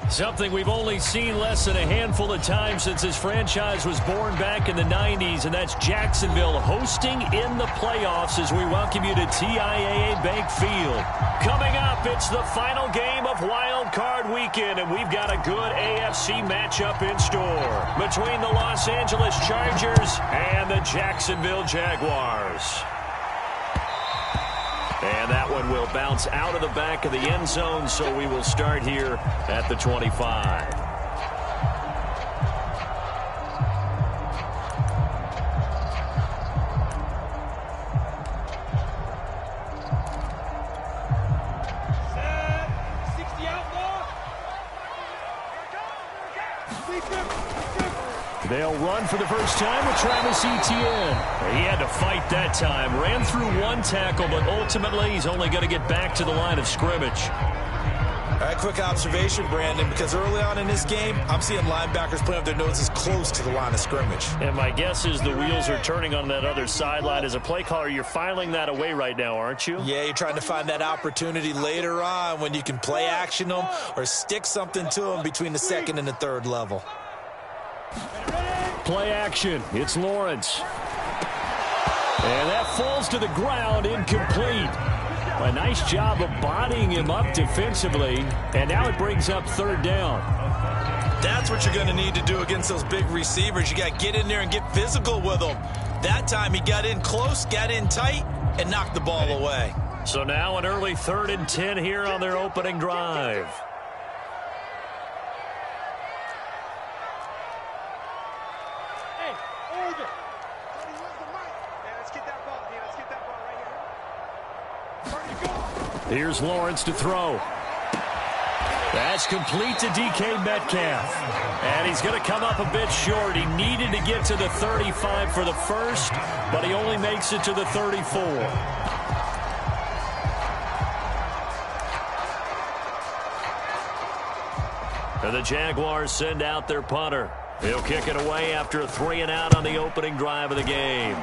Something we've only seen less than a handful of times since this franchise was born back in the 90s, and that's Jacksonville hosting in the playoffs as we welcome you to TIAA Bank Field. Coming up, it's the final game of Wild Card Weekend, and we've got a good AFC matchup in store between the Los Angeles Chargers and the Jacksonville Jaguars. And that one will bounce out of the back of the end zone, so we will start here at the 25. They'll run for the first time with Travis Etienne. He had to fight that time. Ran through one tackle, but ultimately he's only going to get back to the line of scrimmage. All right, quick observation, Brandon, because early on in this game, I'm seeing linebackers putting up their noses close to the line of scrimmage. And my guess is the wheels are turning on that other sideline. As a play caller, you're filing that away right now, aren't you? Yeah, you're trying to find that opportunity later on when you can play action them or stick something to them between the second and the third level. Play action. It's Lawrence. And that falls to the ground, incomplete. A nice job of bodying him up defensively, and now it brings up third down. That's what you're going to need to do against those big receivers. You got to get in there and get physical with them. That time he got in close, got in tight, and knocked the ball away. So now an early 3rd and 10 here on their opening drive. Here's Lawrence to throw. That's complete to DK Metcalf. And he's going to come up a bit short. He needed to get to the 35 for the first, but he only makes it to the 34. And the Jaguars send out their punter. He'll kick it away after a 3-and-out on the opening drive of the game.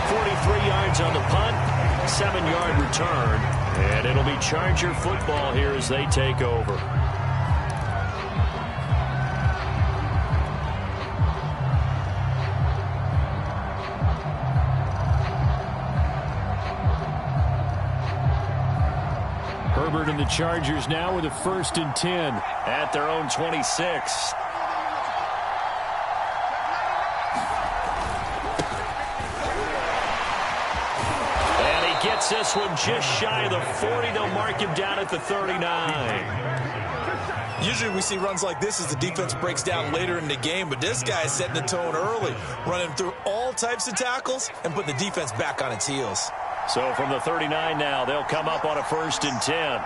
43 yards on the punt, 7-yard return, and it'll be Charger football here as they take over. Herbert and the Chargers now with a 1st and 10 at their own 26. Gets this one just shy of the 40. They'll mark him down at the 39. Usually we see runs like this as the defense breaks down later in the game, but this guy is setting the tone early, running through all types of tackles and putting the defense back on its heels. So from the 39 now, they'll come up on a 1st and 10.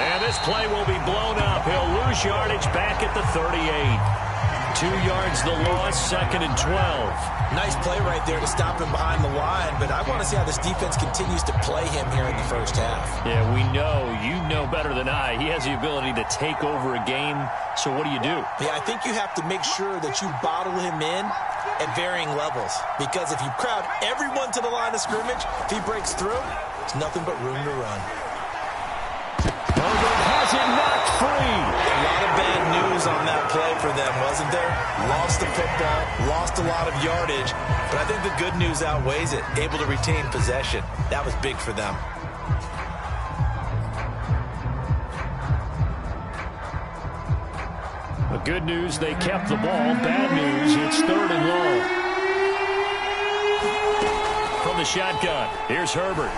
And this play will be blown up. He'll lose yardage back at the 38. 2 yards the loss, 2nd and 12. Nice play right there to stop him behind the line, but I want to see how this defense continues to play him here in the first half. Yeah, we know. You know better than I. He has the ability to take over a game, so what do you do? Yeah, I think you have to make sure that you bottle him in at varying levels, because if you crowd everyone to the line of scrimmage, if he breaks through, there's nothing but room to run. Herbert has it knocked free. A lot of bad news on that play for them, wasn't there? Lost the football, lost a lot of yardage, but I think the good news outweighs it. Able to retain possession. That was big for them. The good news, they kept the ball. Bad news, it's 3rd and long. From the shotgun, here's Herbert.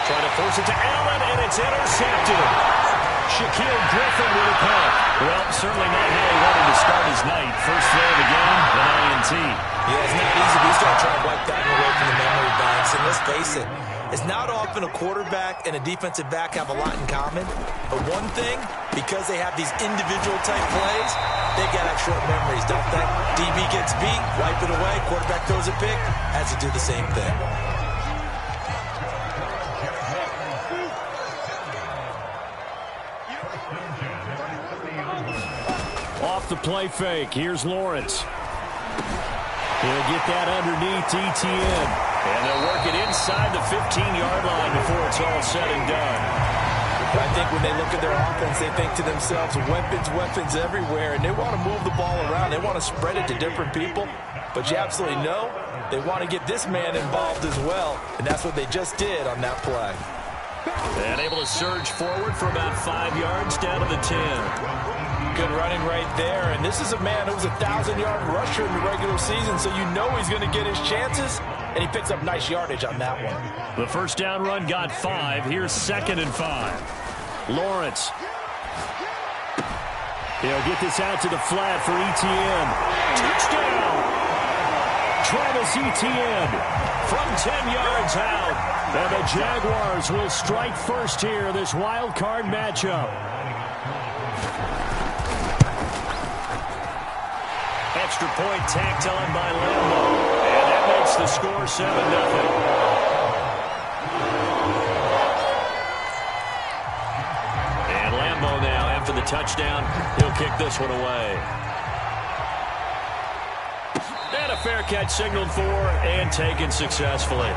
Trying to force it to Allen, and it's intercepted. Shaquille Griffin with a punt. Well, certainly not how he wanted to start his night. First throw of the game, an INT. Yeah, it's not easy, but he's got to try to wipe that one away from the memory banks. And let's face it, it's not often a quarterback and a defensive back have a lot in common. But one thing, because they have these individual type plays, they've got to have short memories, don't they? DB gets beat, wipe it away, quarterback throws a pick, has to do the same thing. off the play fake. Here's Lawrence. He'll get that underneath Etienne. And they'll work it inside the 15-yard line before it's all said and done. I think when they look at their offense, they think to themselves, weapons everywhere, and they want to move the ball around. They want to spread it to different people. But you absolutely know they want to get this man involved as well, and that's what they just did on that play. And able to surge forward for about 5 yards down to the 10. Good running right there, and this is a man who was a 1,000-yard rusher in the regular season, so you know he's going to get his chances, and he picks up nice yardage on that one. The first down run got 5. Here's 2nd and 5. Lawrence. He'll get this out to the flat for Etienne. Touchdown! Travis Etienne from 10 yards out. And the Jaguars will strike first here, this wild card matchup. Extra point tacked on by Lambo. And that makes the score 7-0. Now, after the touchdown, he'll kick this one away. And a fair catch signaled for and taken successfully.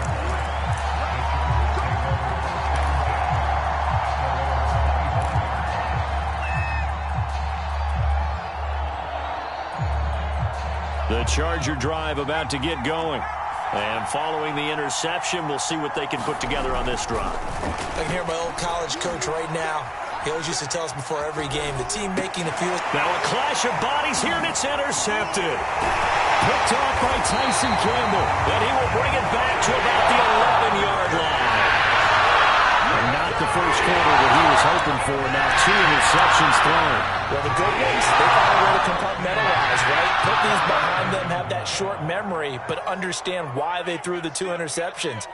The Charger drive about to get going. And following the interception, we'll see what they can put together on this drive. I can hear my old college coach right now. He always used to tell us before every game, the team making the field. Now a clash of bodies here, and it's intercepted. Picked off by Tyson Campbell. And he will bring it back to about the 11-yard line. And not the first quarter that he was hoping for. Now 2 interceptions thrown. Well, the good ones, they find a way to compartmentalize, right? Put these behind them, have that short memory, but understand why they threw the 2 interceptions.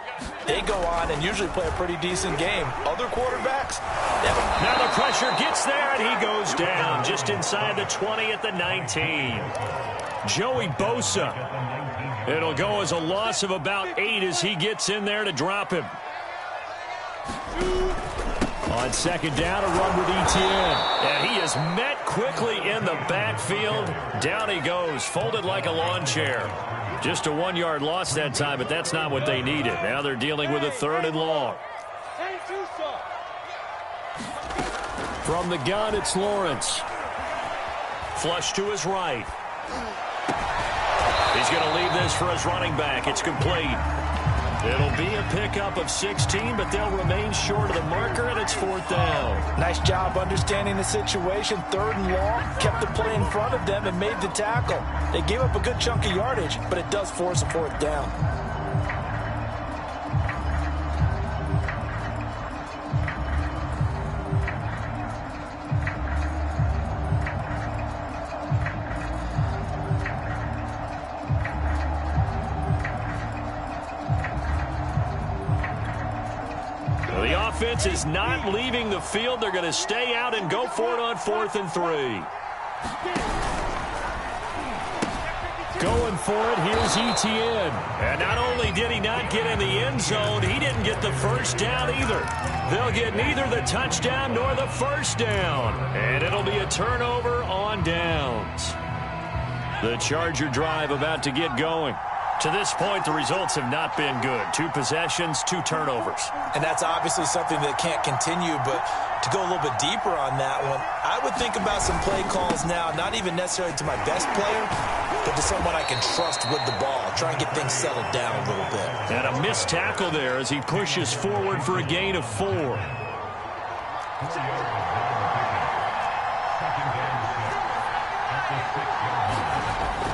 They go on and usually play a pretty decent game. Other quarterbacks, now the pressure gets there, and he goes down just inside the 20 at the 19. Joey Bosa. It'll go as a loss of about 8 as he gets in there to drop him. On second down, a run with Etienne. And he is met quickly in the backfield. Down he goes, folded like a lawn chair. Just a 1-yard loss that time, but that's not what they needed. Now they're dealing with a 3rd and long. From the gun, it's Lawrence. Flush to his right. He's going to leave this for his running back. It's complete. It'll be a pickup of 16, but they'll remain short of the marker, and it's 4th down. Nice job understanding the situation. 3rd and long, kept the play in front of them and made the tackle. They gave up a good chunk of yardage, but it does force a 4th down. The offense is not leaving the field. They're going to stay out and go for it on 4th and 3. Going for it, here's Etienne. And not only did he not get in the end zone, he didn't get the first down either. They'll get neither the touchdown nor the first down. And it'll be a turnover on downs. The Charger drive about to get going. To this point, the results have not been good. 2 possessions, 2 turnovers. And that's obviously something that can't continue, but to go a little bit deeper on that one, I would think about some play calls now, not even necessarily to my best player, but to someone I can trust with the ball. Try and get things settled down a little bit. And a missed tackle there as he pushes forward for a gain of 4.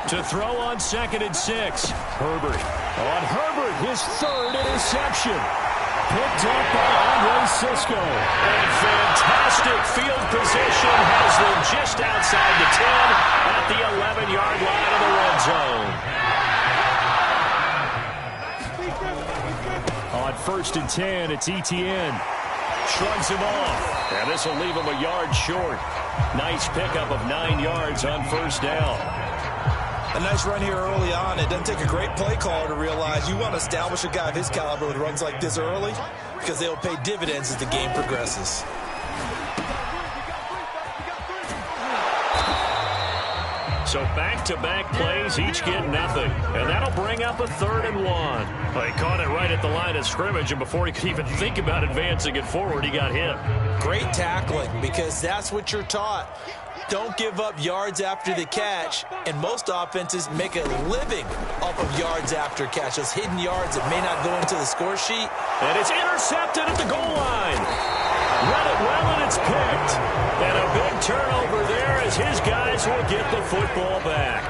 To throw on 2nd and 6. Herbert. On Herbert, his 3rd interception. Picked up by Andre Cisco. And fantastic field position has them just outside the 10 at the 11-yard line of the red zone. On 1st and 10, it's Etienne. Shrugs him off. And this will leave him a yard short. Nice pickup of 9 yards on 1st down. A nice run here early on. It doesn't take a great play caller to realize you want to establish a guy of his caliber with runs like this early because they'll pay dividends as the game progresses. So back-to-back plays, each get nothing. And that'll bring up a 3rd and 1. Well, he caught it right at the line of scrimmage, and before he could even think about advancing it forward, he got hit. Great tackling, because that's what you're taught. Don't give up yards after the catch, and most offenses make a living off of yards after catch, those hidden yards that may not go into the score sheet. And it's intercepted at the goal line. Read it well, and it's picked. And a big turnover there as his guys will get the football back.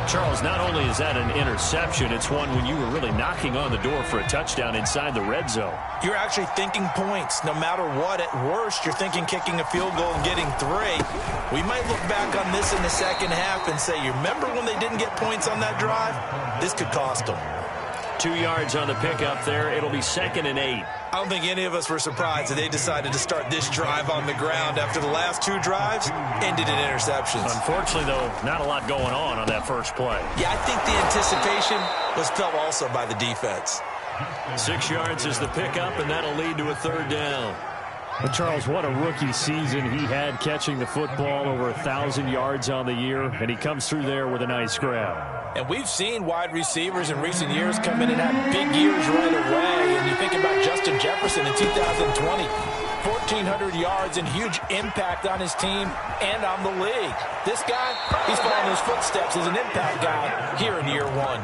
Charles, not only is that an interception, it's one when you were really knocking on the door for a touchdown inside the red zone. You're actually thinking points. No matter what, at worst, you're thinking kicking a field goal and getting 3. We might look back on this in the second half and say, you remember when they didn't get points on that drive? This could cost them. 2 yards on the pickup there. It'll be 2nd and 8. I don't think any of us were surprised that they decided to start this drive on the ground after the last 2 drives ended in interceptions. Unfortunately, though, not a lot going on that first play. Yeah, I think the anticipation was felt also by the defense. 6 yards is the pickup, and that'll lead to a 3rd down. Well, Charles, what a rookie season he had, catching the football over 1,000 yards on the year, and he comes through there with a nice grab. And we've seen wide receivers in recent years come in and have big years right away. And you think about Justin Jefferson in 2020, 1,400 yards and huge impact on his team and on the league. This guy, he's following his footsteps as an impact guy here in year 1.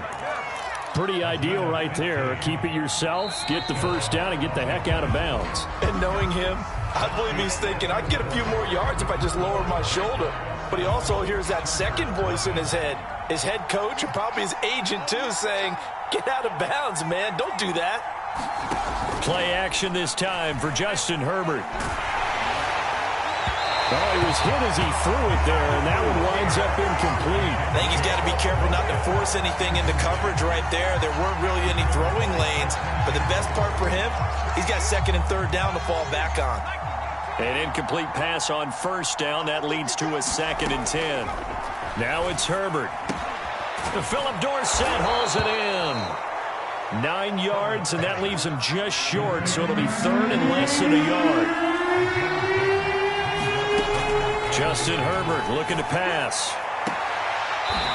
Pretty ideal right there. Keep it yourself, get the first down, and get the heck out of bounds. And knowing him, I believe he's thinking, I'd get a few more yards if I just lowered my shoulder. But he also hears that second voice in his head, his head coach and probably his agent too, saying, get out of bounds, man. Don't do that. Play action this time for Justin Herbert. Oh, he was hit as he threw it there, and that one winds up incomplete. I think he's got to be careful not to force anything into coverage right there. There weren't really any throwing lanes, but the best part for him, he's got 2nd and 3rd down to fall back on. An incomplete pass on 1st down. That leads to a 2nd and 10. Now it's Herbert. Philip Dorsett hauls it in. 9 yards, and that leaves him just short, so it'll be 3rd and less than a yard. Justin Herbert looking to pass.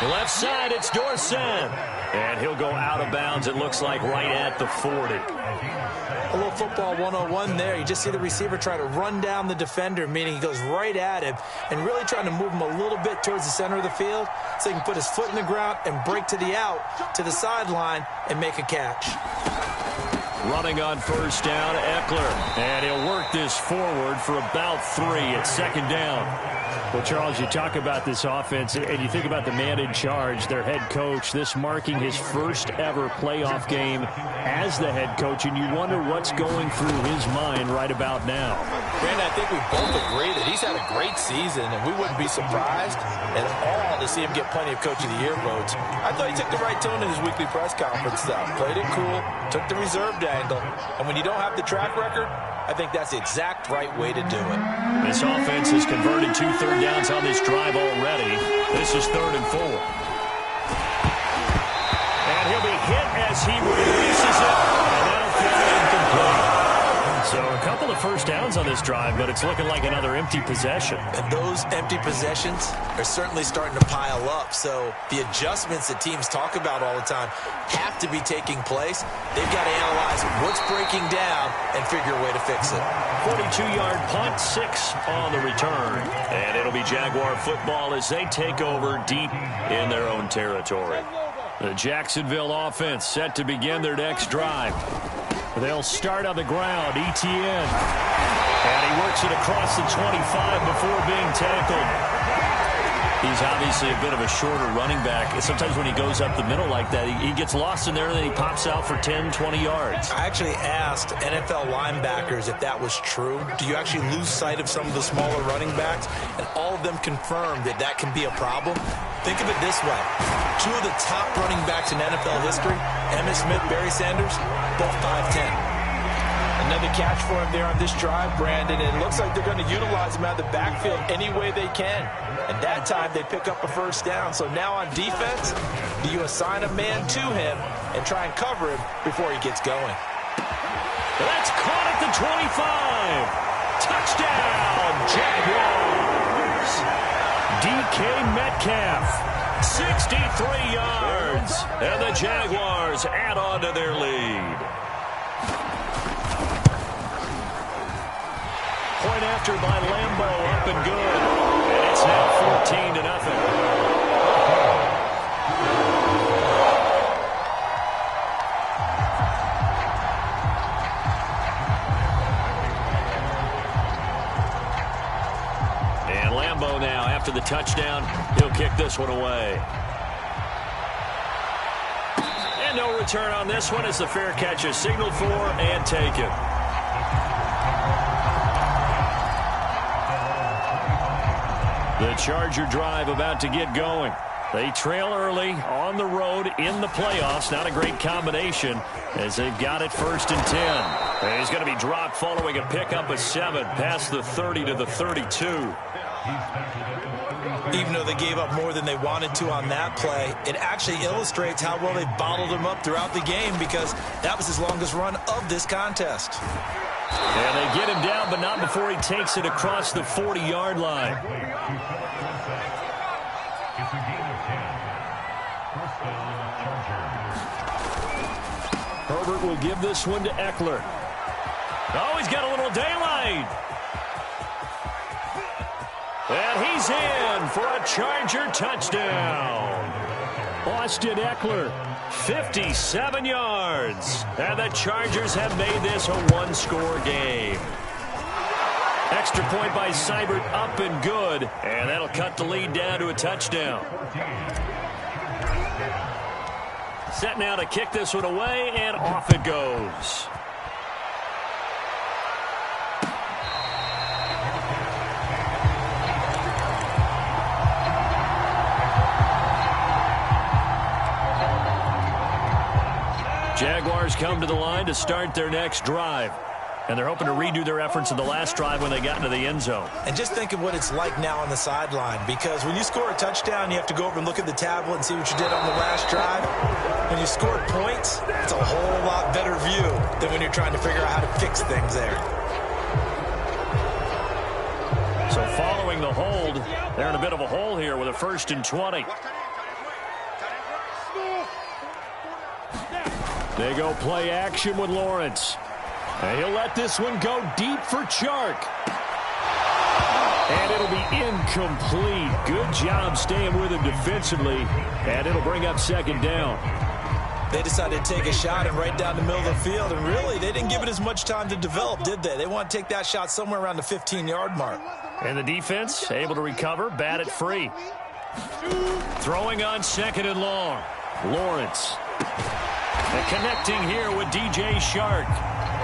Left side, it's Dorsett. And he'll go out of bounds, it looks like, right at the 40. A little football 101 there. You just see the receiver try to run down the defender, meaning he goes right at him and really trying to move him a little bit towards the center of the field so he can put his foot in the ground and break to the out, to the sideline, and make a catch. Running on 1st down, Eckler. And he'll work this forward for about 3 at 2nd down. Well, Charles, you talk about this offense, and you think about the man in charge, their head coach, this marking his first ever playoff game as the head coach, and you wonder what's going through his mind right about now. Brandon, I think we both agree that he's had a great season, and we wouldn't be surprised at all to see him get plenty of Coach of the Year votes. I thought he took the right tone in his weekly press conference, though. Played it cool, took the reserved angle, and when you don't have the track record, I think that's the exact right way to do it. This offense has converted 2 third downs on this drive already. This is 3rd and 4. And he'll be hit as he releases it. And that'll fly incomplete. So a couple of first downs on this drive, but it's looking like another empty possession. And those empty possessions are certainly starting to pile up. So the adjustments that teams talk about all the time have to be taking place. They've got to analyze what's breaking down and figure a way to fix it. 42-yard punt, 6 on the return. And it'll be Jaguar football as they take over deep in their own territory. The Jacksonville offense set to begin their next drive. They'll start on the ground, Etienne. And he works it across the 25 before being tackled. He's obviously a bit of a shorter running back. Sometimes when he goes up the middle like that, he gets lost in there, and then he pops out for 10, 20 yards. I actually asked NFL linebackers if that was true. Do you actually lose sight of some of the smaller running backs? And all of them confirmed that that can be a problem. Think of it this way. 2 of the top running backs in NFL history, Emmitt Smith, Barry Sanders, both 5'10". Another catch for him there on this drive, Brandon. And it looks like they're going to utilize him out of the backfield any way they can. And that time they pick up a first down. So now on defense, do you assign a man to him and try and cover him before he gets going? That's caught at the 25. Touchdown, Jaguars. DK Metcalf, 63 yards. And the Jaguars add on to their lead. Point after by Lambeau, up and good. And it's now 14-0. And Lambeau now, after the touchdown, he'll kick this one away. And no return on this one as the fair catch is signaled for and taken. The Charger drive about to get going. They trail early on the road in the playoffs. Not a great combination as they've got it 1st and 10. And he's going to be dropped following a pickup of 7 past the 30 to the 32. Even though they gave up more than they wanted to on that play, it actually illustrates how well they bottled him up throughout the game because that was his longest run of this contest. And they get him down, but not before he takes it across the 40-yard line. Herbert will give this one to Eckler. Oh, he's got a little daylight. And he's in for a Charger touchdown. Austin Eckler, 57 yards. And the Chargers have made this a one-score game. Extra point by Seibert, up and good. And that'll cut the lead down to a touchdown. Set now to kick this one away, and off it goes. Jaguars come to the line to start their next drive. And they're hoping to redo their efforts in the last drive when they got into the end zone. And just think of what it's like now on the sideline, because when you score a touchdown, you have to go over and look at the tablet and see what you did on the last drive. When you score points, it's a whole lot better view than when you're trying to figure out how to fix things there. So following the hold, they're in a bit of a hole here with a 1st and 20. They go play action with Lawrence. And he'll let this one go deep for Chark. And it'll be incomplete. Good job staying with him defensively. And it'll bring up 2nd down. They decided to take a shot and right down the middle of the field. And really, they didn't give it as much time to develop, did they? They want to take that shot somewhere around the 15-yard mark. And the defense able to recover, bat it free. Throwing on 2nd and long. Lawrence. And connecting here with DJ Chark.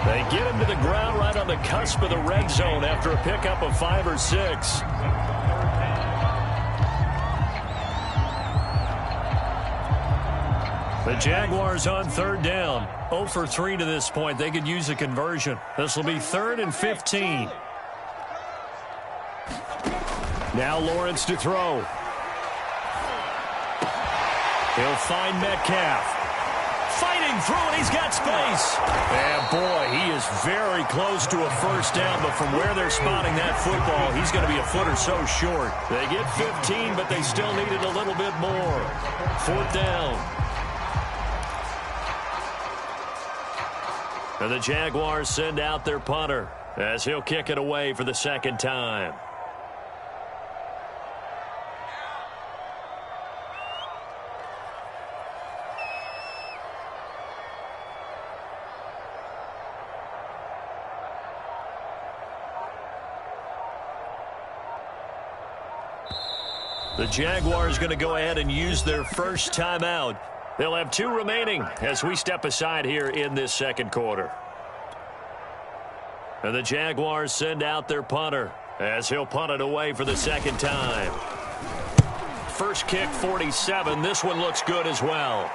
They get him to the ground right on the cusp of the red zone after a pickup of 5 or 6. The Jaguars on 3rd down. 0 for 3 to this point. They could use a conversion. This will be 3rd and 15. Now Lawrence to throw. He'll find Metcalf. Fighting through, and he's got space. And, boy, he is very close to a 1st down, but from where they're spotting that football, he's going to be a foot or so short. They get 15, but they still needed a little bit more. 4th down. And the Jaguars send out their punter as he'll kick it away for the 2nd time. The Jaguars going to go ahead and use their first timeout. They'll have 2 remaining as we step aside here in this 2nd quarter. And the Jaguars send out their punter as he'll punt it away for the 2nd time. First kick, 47. This one looks good as well.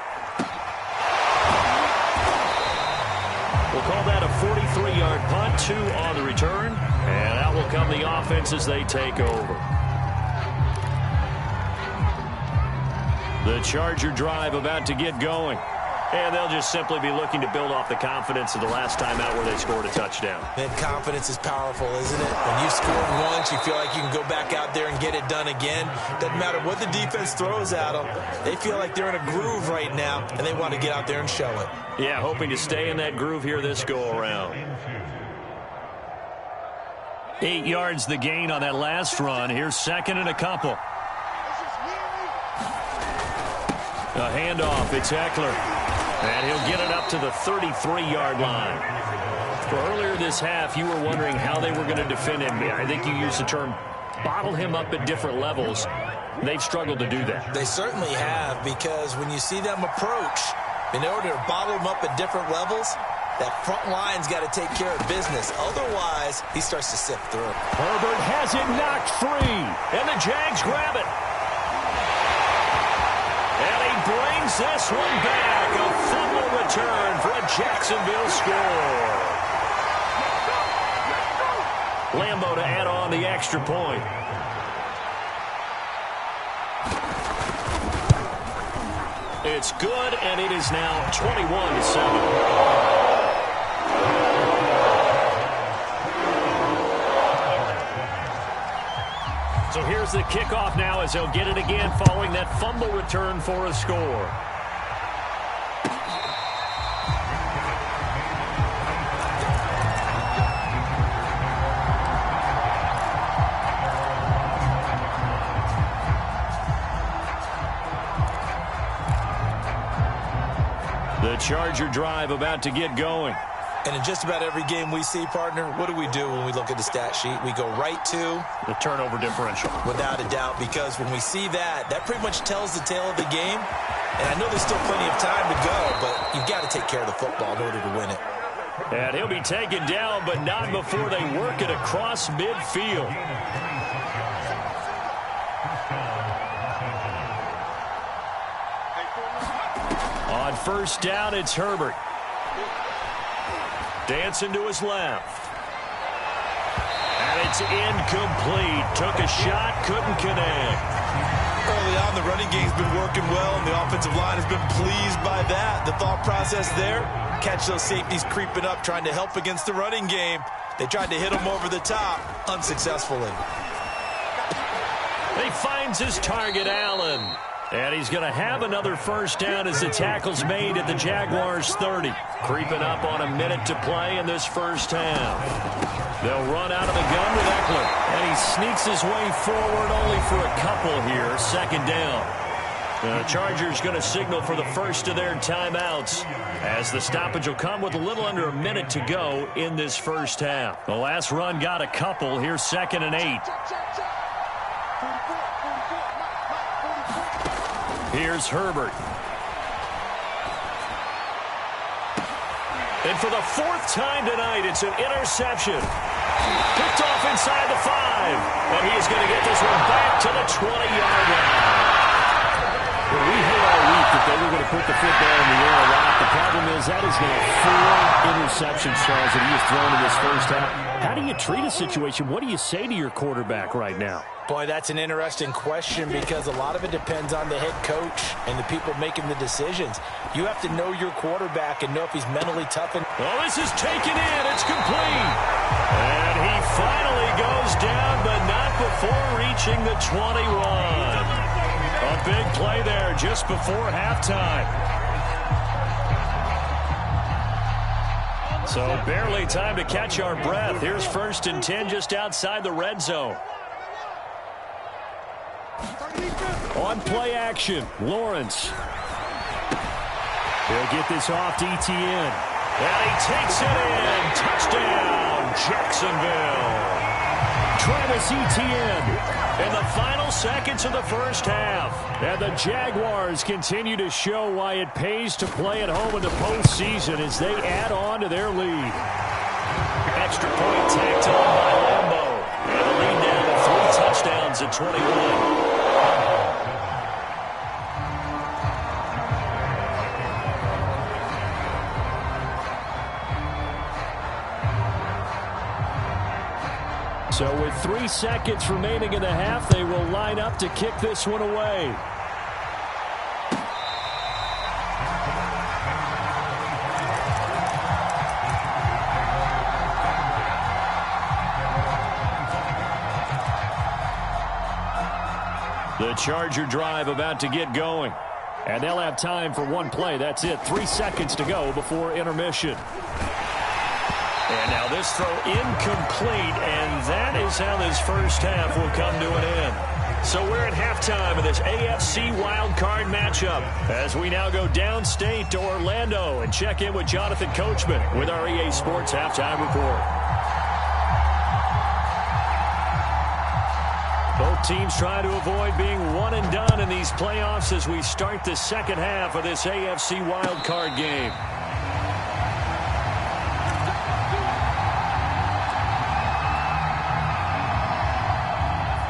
We'll call that a 43-yard punt, 2 on the return. And out will come the offense as they take over. The Charger drive about to get going. And they'll just simply be looking to build off the confidence of the last time out where they scored a touchdown. And confidence is powerful, isn't it? When you've scored once, you feel like you can go back out there and get it done again. Doesn't matter what the defense throws at them. They feel like they're in a groove right now, and they want to get out there and show it. Yeah, hoping to stay in that groove here this go-around. 8 yards the gain on that last run. Here's second and a couple. A handoff. It's Eckler. And he'll get it up to the 33-yard line. Earlier this half, you were wondering how they were going to defend him. I think you used the term bottle him up at different levels. They've struggled to do that. They certainly have, because when you see them approach, in order to bottle them up at different levels, that front line's got to take care of business. Otherwise, he starts to sift through. Herbert has it knocked free, and the Jags grab it. And he brings this one back. A fumble return for a Jacksonville score. Lambeau to add on the extra point. It's good, and it is now 21-7. So here's the kickoff now as they'll get it again following that fumble return for a score. The Charger drive about to get going. And in just about every game we see, partner, what do we do when we look at the stat sheet? We go right to the turnover differential. Without a doubt, because when we see that, that pretty much tells the tale of the game. And I know there's still plenty of time to go, but you've got to take care of the football in order to win it. And he'll be taken down, but not before they work it across midfield. On first down, it's Herbert. Dancing to his left. And it's incomplete. Took a shot, couldn't connect. Early on, the running game's been working well, and the offensive line has been pleased by that. The thought process there, catch those safeties creeping up, trying to help against the running game. They tried to hit him over the top, unsuccessfully. He finds his target, Allen. And he's going to have another first down as the tackle's made at the Jaguars' 30. Creeping up on a minute to play in this first half. They'll run out of the gun with Eckler. And he sneaks his way forward only for a couple here. Second down. The Chargers going to signal for the first of their timeouts as the stoppage will come with a little under a minute to go in this first half. The last run got a couple. Here's 2nd and 8. Here's Herbert. And for the 4th time tonight, it's an interception. Picked off inside the 5. And he's going to get this one back to the 20-yard line. Well, we heard all week that they were going to put the football in the air a lot. The problem is that is now 4 interceptions, Charles, that he has thrown in this first half. How do you treat a situation? What do you say to your quarterback right now? Boy, that's an interesting question because a lot of it depends on the head coach and the people making the decisions. You have to know your quarterback and know if he's mentally tough. Oh, this is taken in. It's complete. And he finally goes down, but not before reaching the 21. A big play there just before halftime. So barely time to catch our breath. Here's 1st and 10 just outside the red zone. On play action, Lawrence. He'll get this off to Etienne. And he takes it in. Touchdown, Jacksonville. Travis Etienne in the final seconds of the first half. And the Jaguars continue to show why it pays to play at home in the postseason as they add on to their lead. Extra point tacked on by Lambeau. And the lead down to 3 touchdowns at 21. So with 3 seconds remaining in the half, they will line up to kick this one away. Charger drive about to get going. And they'll have time for one play. That's it. 3 seconds to go before intermission. And now this throw incomplete, and that is how this first half will come to an end. So we're at halftime of this AFC wildcard matchup as we now go downstate to Orlando and check in with Jonathan Coachman with our EA Sports Halftime Report. Both teams try to avoid being one and done in these playoffs as we start the second half of this AFC wildcard game.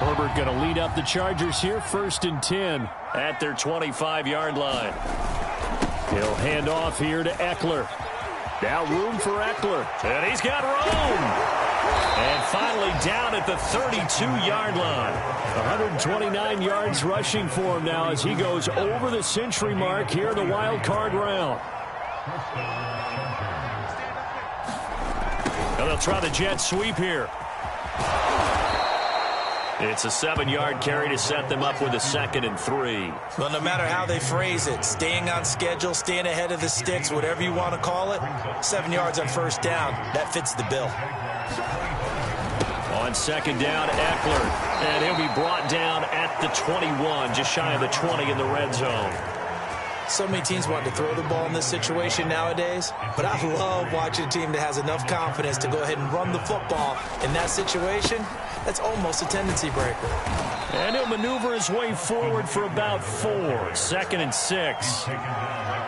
Herbert going to lead up the Chargers here, 1st and 10 at their 25-yard line. He'll hand off here to Eckler. Now room for Eckler, and he's got room. And finally down at the 32-yard line. 129 yards rushing for him now as he goes over the century mark here in the wild card round. Now they'll try the jet sweep here. It's a 7-yard carry to set them up with a 2nd and 3. Well, no matter how they phrase it, staying on schedule, staying ahead of the sticks, whatever you want to call it, 7 yards on first down, that fits the bill. On 2nd down, Eckler, and he'll be brought down at the 21, just shy of the 20 in the red zone. So many teams want to throw the ball in this situation nowadays, but I love watching a team that has enough confidence to go ahead and run the football in that situation. That's almost a tendency breaker. And he'll maneuver his way forward for about 4. 2nd and 6.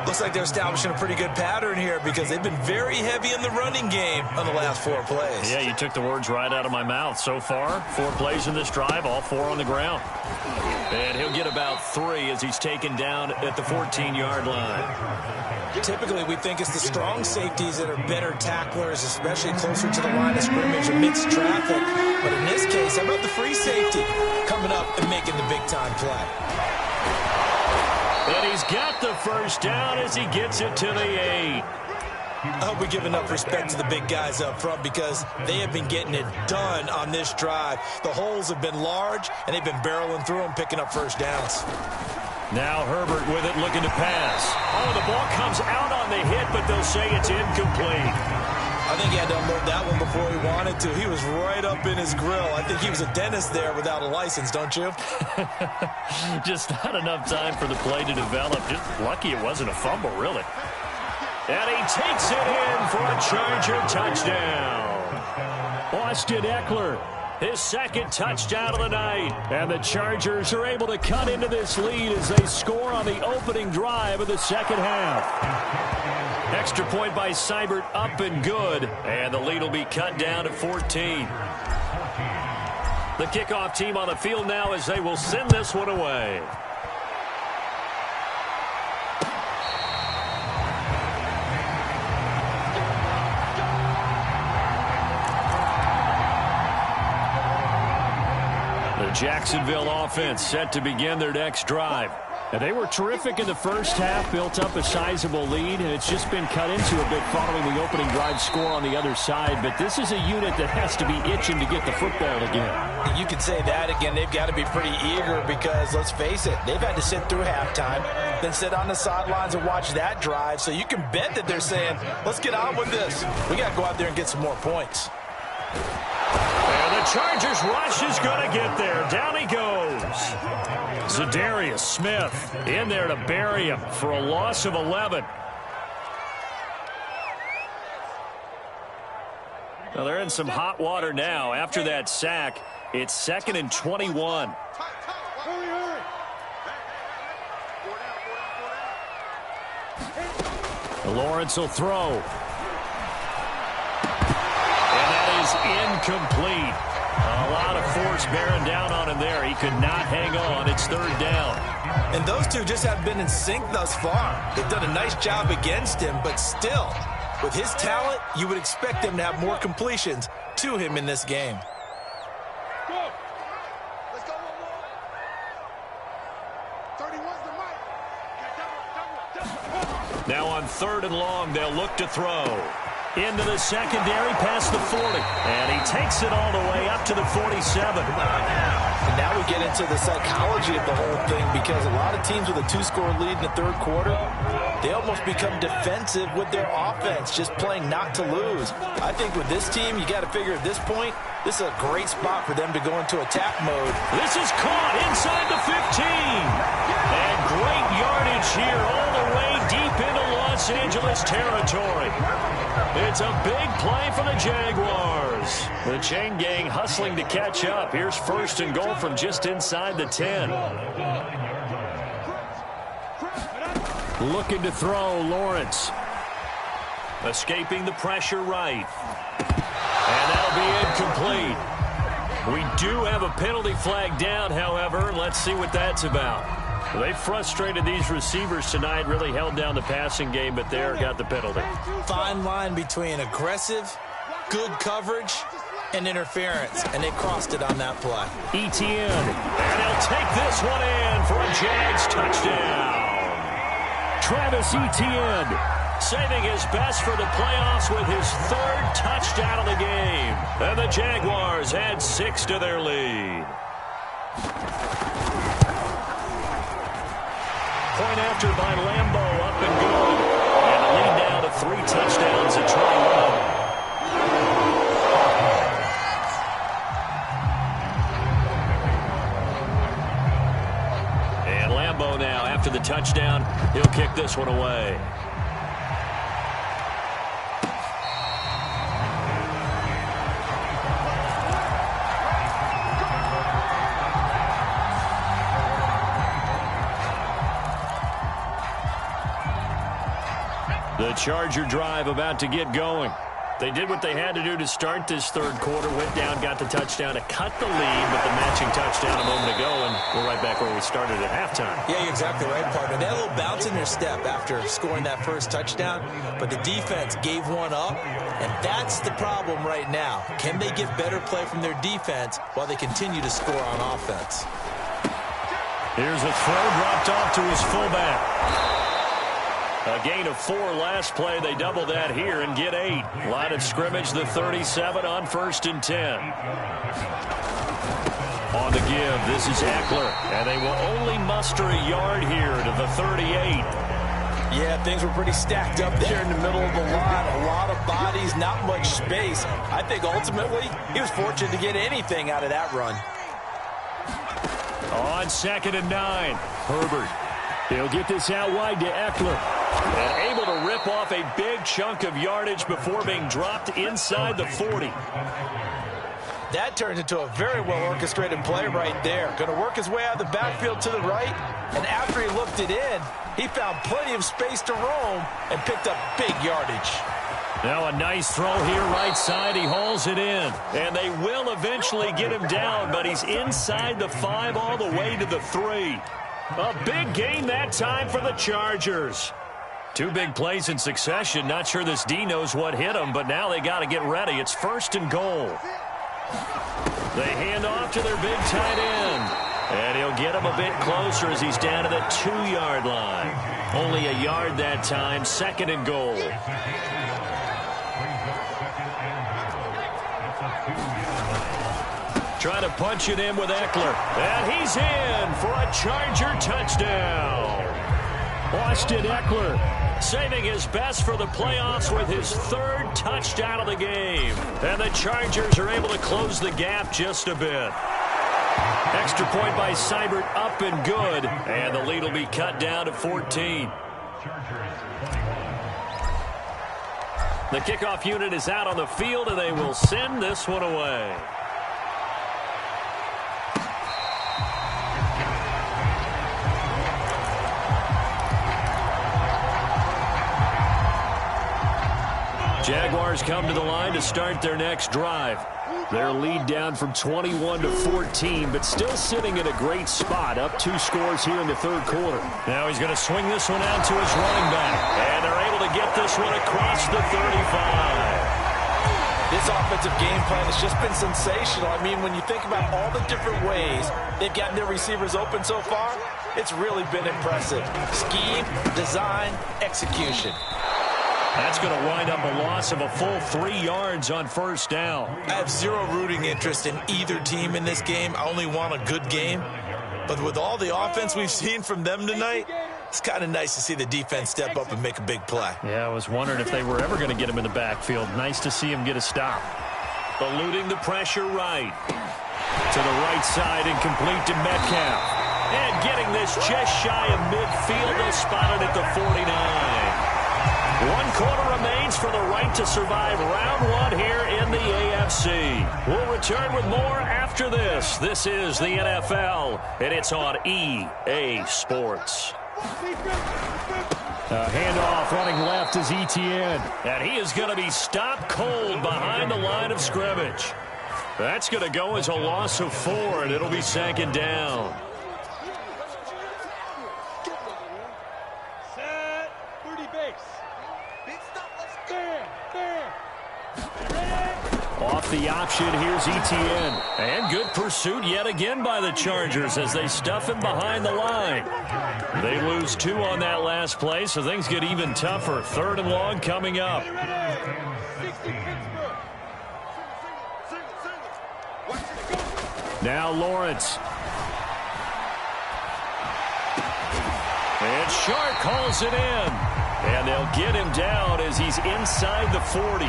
Looks like they're establishing a pretty good pattern here because they've been very heavy in the running game on the last 4 plays. Yeah, you took the words right out of my mouth. So far, 4 plays in this drive, all 4 on the ground. And he'll get about 3 as he's taken down at the 14-yard line. Typically, we think it's the strong safeties that are better tacklers, especially closer to the line of scrimmage amidst traffic. But in this case, how about the free safety coming up and making the big-time play? And he's got the first down as he gets it to the 8. I hope we give enough respect to the big guys up front because they have been getting it done on this drive. The holes have been large, and they've been barreling through them, picking up first downs. Now Herbert with it, looking to pass. Oh, the ball comes out on the hit, but they'll say it's incomplete. I think he had to unload that one before he wanted to. He was right up in his grill. I think he was a dentist there without a license, don't you? Just not enough time for the play to develop. Just lucky it wasn't a fumble, really. And he takes it in for a Charger touchdown. Austin Eckler, his 2nd touchdown of the night. And the Chargers are able to cut into this lead as they score on the opening drive of the second half. Extra point by Seibert, up and good. And the lead will be cut down to 14. The kickoff team on the field now as they will send this one away. The Jacksonville offense set to begin their next drive. Now, they were terrific in the first half, built up a sizable lead, and it's just been cut into a bit following the opening drive score on the other side. But this is a unit that has to be itching to get the football again. You could say that again. They've got to be pretty eager because, let's face it, they've had to sit through halftime, then sit on the sidelines and watch that drive. So you can bet that they're saying, let's get on with this. We got to go out there and get some more points. And the Chargers rush is going to get there. Down he goes. Zadarius Smith in there to bury him for a loss of 11. Well, they're in some hot water now. After that sack, it's 2nd and 21. Lawrence will throw. And that is incomplete. A lot of force bearing down on him there. He could not hang on. It's 3rd down. And those two just haven't been in sync thus far. They've done a nice job against him, but still, with his talent, you would expect them to have more completions to him in this game. Now on 3rd and long, they'll look to throw. Into the secondary, past the 40. And he takes it all the way up to the 47. And now we get into the psychology of the whole thing, because a lot of teams with a 2-score lead in the third quarter, they almost become defensive with their offense, just playing not to lose. I think with this team, you got to figure at this point, this is a great spot for them to go into attack mode. This is caught inside the 15. And great yardage here all the way deep into Los Angeles territory. It's a big play for the Jaguars. The chain gang hustling to catch up. Here's first and goal from just inside the 10. Looking to throw, Lawrence. Escaping the pressure right. And that'll be incomplete. We do have a penalty flag down, however. Let's see what that's about. They frustrated these receivers tonight, really held down the passing game, but there got the penalty. Fine line between aggressive, good coverage, and interference, and they crossed it on that play. Etienne, and he'll take this one in for a Jags touchdown. Travis Etienne saving his best for the playoffs with his third touchdown of the game. And the Jaguars add 6 to their lead. Point after by Lambo, up and good. And the lead now to 3 touchdowns at 21. And Lambo now, after the touchdown, he'll kick this one away. The Charger drive about to get going. They did what they had to do to start this third quarter, went down, got the touchdown to cut the lead, but the matching touchdown a moment ago, and we're right back where we started at halftime. Yeah, you're exactly right, partner. They had a little bounce in their step after scoring that first touchdown, but the defense gave one up, and that's the problem right now. Can they get better play from their defense while they continue to score on offense? Here's a throw dropped off to his fullback. A gain of 4 last play. They double that here and get 8. Line of scrimmage, the 37 on 1st and 10. On the give, this is Eckler. And they will only muster a yard here to the 38. Yeah, things were pretty stacked up there in the middle of the line. A lot of bodies, not much space. I think ultimately he was fortunate to get anything out of that run. On 2nd and 9, Herbert. He'll get this out wide to Eckler. And able to rip off a big chunk of yardage before being dropped inside the 40. That turns into a very well-orchestrated play right there. Going to work his way out of the backfield to the right. And after he looked it in, he found plenty of space to roam and picked up big yardage. Now a nice throw here right side. He hauls it in. And they will eventually get him down, but he's inside the 5 all the way to the 3. A big gain that time for the Chargers. 2 big plays in succession. Not sure this D knows what hit him, but now they got to get ready. It's 1st and goal. They hand off to their big tight end. And he'll get him a bit closer as he's down to the 2-yard line. Only a yard that time. 2nd and goal. Trying to punch it in with Eckler. And he's in for a Charger touchdown. Austin Eckler saving his best for the playoffs with his 3rd touchdown of the game. And the Chargers are able to close the gap just a bit. Extra point by Seibert, up and good. And the lead will be cut down to 14. The kickoff unit is out on the field, and they will send this one away. Jaguars come to the line to start their next drive. Their lead down from 21 to 14, but still sitting in a great spot, up 2 scores here in the third quarter. Now he's going to swing this one out to his running back, and they're able to get this one across the 35. This offensive game plan has just been sensational. I mean, when you think about all the different ways they've gotten their receivers open so far, it's really been impressive. Scheme, design, execution. That's going to wind up a loss of a full 3 yards on first down. I have zero rooting interest in either team in this game. I only want a good game. But with all the offense we've seen from them tonight, it's kind of nice to see the defense step up and make a big play. Yeah, I was wondering if they were ever going to get him in the backfield. Nice to see him get a stop. Eluding the pressure right. To the right side and complete to Metcalf. And getting this just shy of midfield. They'll spot it at the 49. 1 quarter remains for the right to survive round 1 here in the AFC. We'll return with more after this. This is the NFL, and it's on EA Sports. Handoff running left is Etienne. And he is going to be stopped cold behind the line of scrimmage. That's going to go as a loss of 4, and it'll be 2nd down. Off the option, here's Etienne. And good pursuit yet again by the Chargers as they stuff him behind the line. They lose 2 on that last play, so things get even tougher. 3rd and long coming up. Now Lawrence. And Shark calls it in. And they'll get him down as he's inside the 40.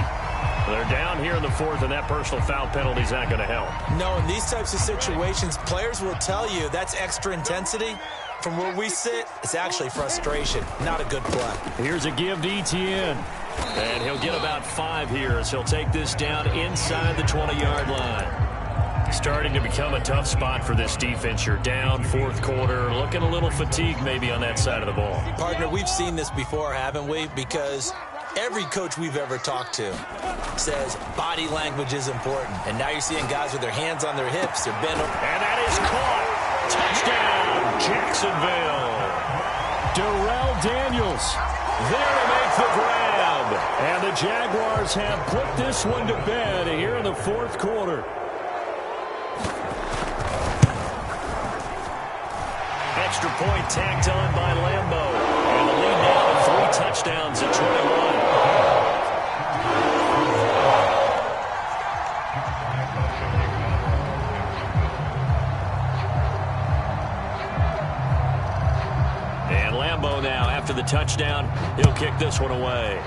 They're down here in the 4th, and that personal foul penalty is not going to help. No, in these types of situations, players will tell you that's extra intensity. From where we sit, it's actually frustration, not a good play. Here's a give to Etienne. And he'll get about 5 here as he'll take this down inside the 20-yard line. Starting to become a tough spot for this defense. You're down 4th quarter, looking a little fatigued maybe on that side of the ball. Partner, we've seen this before, haven't we? Because every coach we've ever talked to says body language is important. And now you're seeing guys with their hands on their hips. They're bent over. And that is caught. Touchdown, Jacksonville. Darrell Daniels There to make the grab. And the Jaguars have put this one to bed here in the 4th quarter. Extra point tacked on by Lambeau. And the lead now to 3 touchdowns at 21. And Lambeau now, after the touchdown, he'll kick this one away.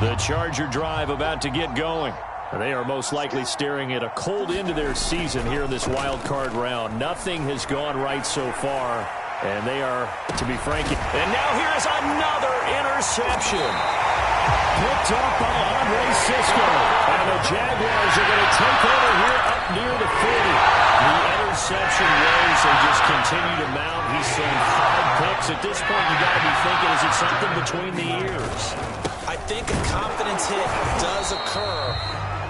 The Charger drive about to get going. They are most likely staring at a cold end to their season here in this wild card round. Nothing has gone right so far, and they are, to be frank. And now here is another interception. Picked up by Andre Cisco. And the Jaguars are going to take over here up near the 40. The interception waves, they just continue to mount. He's thrown 5 picks. At this point, you got to be thinking, is it something between the ears? I think a confidence hit does occur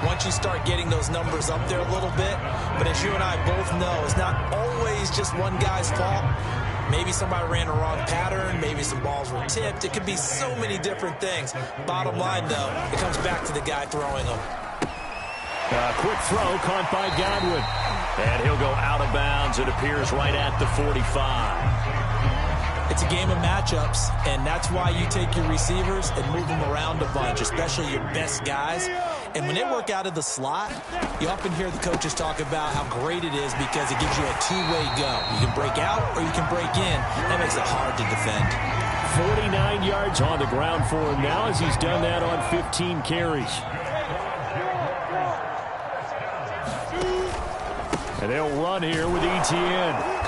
once you start getting those numbers up there a little bit. But as you and I both know, it's not always just one guy's fault. Maybe somebody ran a wrong pattern. Maybe some balls were tipped. It could be so many different things. Bottom line, though, it comes back to the guy throwing them. Quick throw caught by Godwin. And he'll go out of bounds. It appears right at the 45. It's a game of matchups, and that's why you take your receivers and move them around a bunch, especially your best guys. And when they work out of the slot, you often hear the coaches talk about how great it is because it gives you a two-way go. You can break out or you can break in. That makes it hard to defend. 49 yards on the ground for him now as he's done that on 15 carries. And they'll run here with Etienne.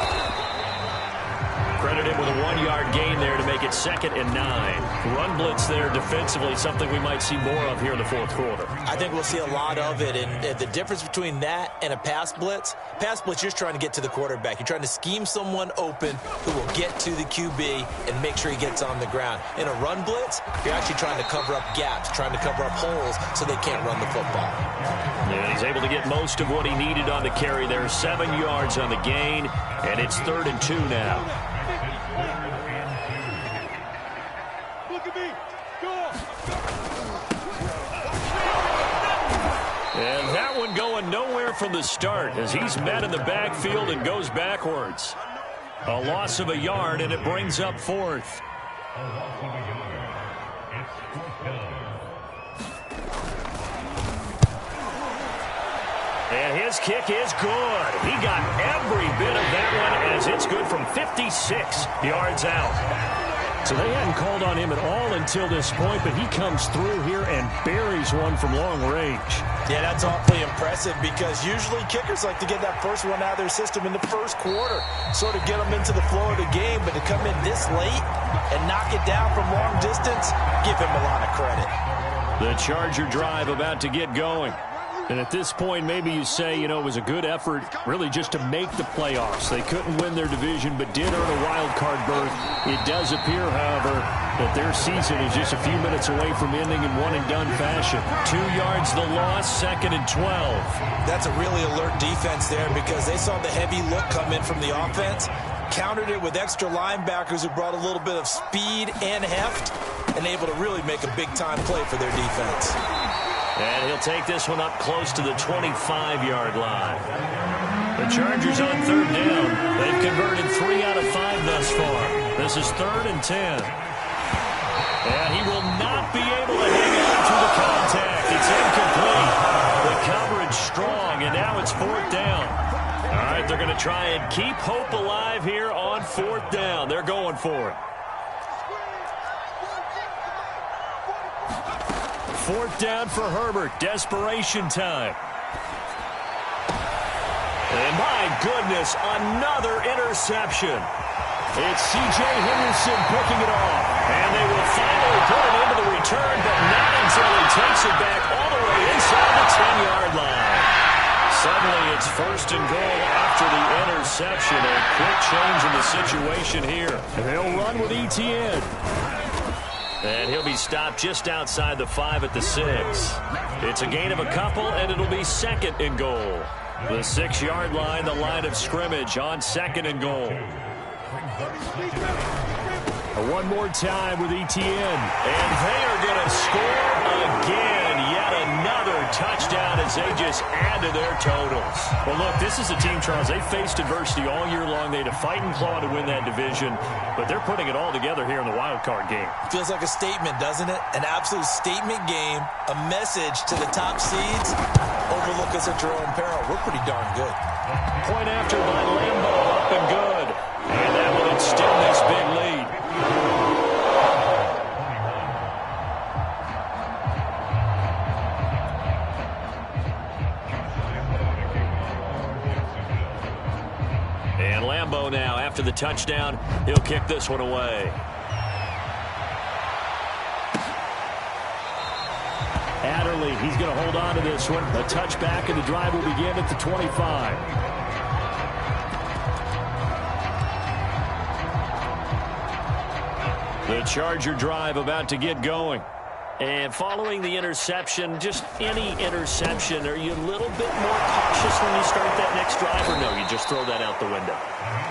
Credit him with a 1-yard gain there to make it 2nd and 9. Run blitz there defensively, something we might see more of here in the 4th quarter. I think we'll see a lot of it, and the difference between that and a pass blitz, you're just trying to get to the quarterback. You're trying to scheme someone open who will get to the QB and make sure he gets on the ground. In a run blitz, you're actually trying to cover up gaps, trying to cover up holes so they can't run the football. Yeah, he's able to get most of what he needed on the carry there. 7 yards on the gain, and it's 3rd and 2 now. And that one going nowhere from the start as he's met in the backfield and goes backwards. A loss of a yard, and it brings up fourth. And his kick is good. He got every bit of that one as it's good from 56 yards out. So they hadn't called on him at all until this point, but he comes through here and buries one from long range. Yeah, that's awfully impressive because usually kickers like to get that first one out of their system in the first quarter, sort of get them into the flow of the game, but to come in this late and knock it down from long distance, give him a lot of credit. The Charger drive about to get going. And at this point, maybe you say, it was a good effort really just to make the playoffs. They couldn't win their division, but did earn a wild card berth. It does appear, however, that their season is just a few minutes away from ending in one-and-done fashion. 2 yards the loss, 2nd and 12. That's a really alert defense there because they saw the heavy look come in from the offense, countered it with extra linebackers who brought a little bit of speed and heft, and able to really make a big-time play for their defense. And he'll take this one up close to the 25-yard line. The Chargers on 3rd down. They've converted 3 out of 5 thus far. This is 3rd and 10. And he will not be able to hang on through the contact. It's incomplete. The coverage strong, and now it's 4th down. All right, they're going to try and keep hope alive here on 4th down. They're going for it. 4th down for Herbert. Desperation time. And my goodness, another interception. It's C.J. Henderson picking it off. And they will finally put it into the return, but not until he takes it back all the way inside the 10-yard line. Suddenly it's 1st and goal after the interception. A quick change in the situation here. They'll run with Etienne. And he'll be stopped just outside the 5 at the 6. It's a gain of a couple, and it'll be 2nd and goal. The 6-yard line, the line of scrimmage on 2nd and goal. One more time with Etienne. And they are going to score again. Yet another touchdown as they just add to their totals. Well, look, this is a team, Charles. They faced adversity all year long. They had to fight and claw to win that division. But they're putting it all together here in the wild card game. Feels like a statement, doesn't it? An absolute statement game. A message to the top seeds. Overlook us at your own peril. We're pretty darn good. Point after by Lambo, up and good. And that will extend this big lead. And Lambo now, after the touchdown, he'll kick this one away. Adderley, he's going to hold on to this one. A touchback, and the drive will begin at the 25. The Charger drive about to get going. And following the interception, just any interception, are you a little bit more cautious when you start that next drive, or no, you just throw that out the window?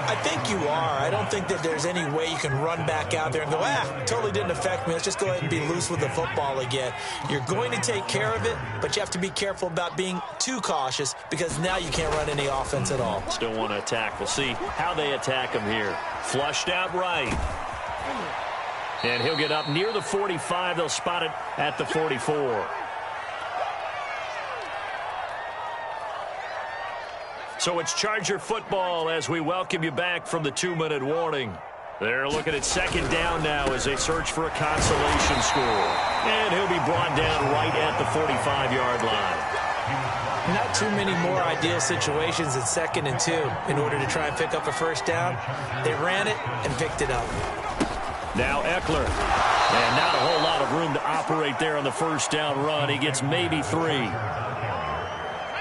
I think you are. I don't think that there's any way you can run back out there and go, totally didn't affect me. Let's just go ahead and be loose with the football again. You're going to take care of it, but you have to be careful about being too cautious because now you can't run any offense at all. Still want to attack. We'll see how they attack him here. Flushed out right. And he'll get up near the 45. They'll spot it at the 44. So it's Charger football as we welcome you back from the 2-minute warning. They're looking at 2nd down now as they search for a consolation score. And he'll be brought down right at the 45-yard line. Not too many more ideal situations in 2nd and 2 in order to try and pick up a first down. They ran it and picked it up. Now Eckler. And not a whole lot of room to operate there on the first down run. He gets maybe 3.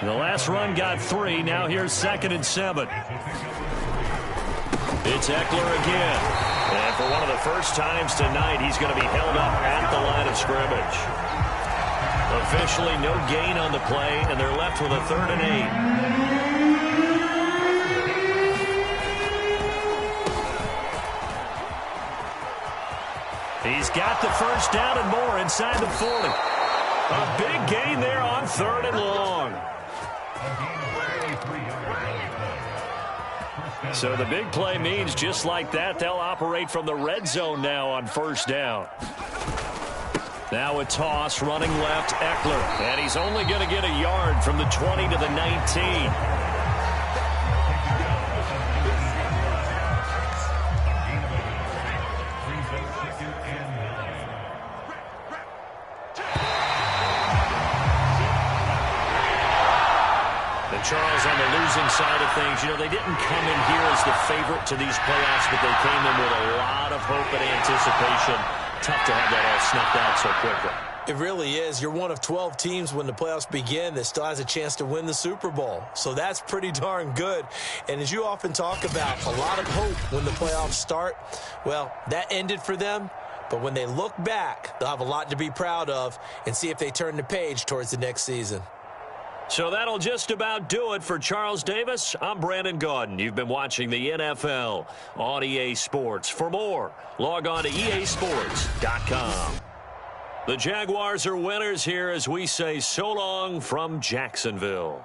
The last run got 3. Now here's 2nd and 7. It's Eckler again. And for one of the first times tonight, he's going to be held up at the line of scrimmage. Officially no gain on the play, and they're left with a 3rd and 8. He's got the first down and more inside the 40. A big gain there on 3rd and long. So the big play means just like that, they'll operate from the red zone now on 1st down. Now a toss running left, Eckler. And he's only going to get a yard from the 20 to the 19. Charles, on the losing side of things, you know, they didn't come in here as the favorite to these playoffs, but they came in with a lot of hope and anticipation. Tough to have that all snuffed out so quickly. It really is. You're one of 12 teams when the playoffs begin that still has a chance to win the Super Bowl. So that's pretty darn good. And as you often talk about, a lot of hope when the playoffs start. Well, that ended for them. But when they look back, they'll have a lot to be proud of and see if they turn the page towards the next season. So that'll just about do it for Charles Davis. I'm Brandon Gaudin. You've been watching the NFL on EA Sports. For more, log on to easports.com. The Jaguars are winners here as we say so long from Jacksonville.